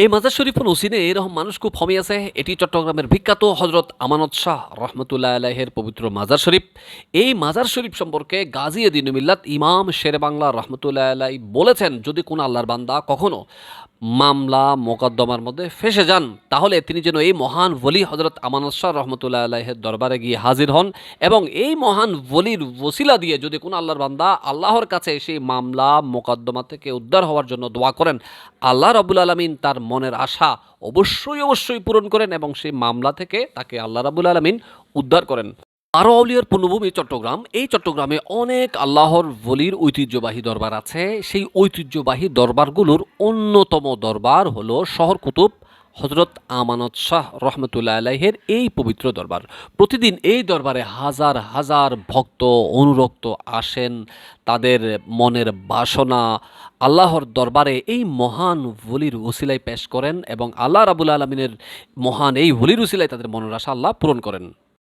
এই মাজার শরীফুল হুসিনে এরকম মানুষ খুব কমই আছে। এটি চট্টগ্রামের বিখ্যাত হজরত আমানত শাহ রহমতুল্লাহ আলাইহের পবিত্র মাজার শরীফ। এই মাজার শরীফ সম্পর্কে গাজী এ দ্বীন মিল্লাত ইমাম শেরে বাংলা রহমতুল্লাহ আলাই বলেছেন, যদি কোনো আল্লাহর বান্দা কখনো মামলা মোকদ্দমার মধ্যে ফেঁসে যান, তাহলে তিনি যেন এই মহান ওলি হজরত আমানত শাহ রহমতুল্লাহ আলাইহের দরবারে গিয়ে হাজির হন এবং এই মহান ওলির ওসিলা দিয়ে যদি কোনো আল্লাহর বান্দা আল্লাহর কাছে সেই মামলা মোকদ্দমা থেকে উদ্ধার হওয়ার জন্য দোয়া করেন, আল্লাহ রাব্বুল আলামিন তার মনের আশা অবশ্যই পূরণ করেন এবং সেই মামলা থেকে তাকে আল্লাহ রাব্বুল আলামিন উদ্ধার করেন। আরো আউলিয়ার পূর্ণভূমি চট্টগ্রাম। এই চট্টগ্রামে অনেক আল্লাহর ওলির ঐতিহ্যবাহী দরবার আছে। সেই ঐতিহ্যবাহী দরবারগুলোর অন্যতম দরবার হলো শহর কুতুব হজরত আমানত শাহ রহমতুল্লাহ আলাইহের এই পবিত্র দরবার। প্রতিদিন এই দরবারে হাজার হাজার ভক্ত অনুরক্ত আসেন, তাদের মনের বাসনা আল্লাহর দরবারে এই মহান ওলির ওসিলায় পেশ করেন এবং আল্লাহ রাবুল আলমিনের মহান এই ওলির ওসিলায় তাদের মনের আশা আল্লাহ পূরণ করেন।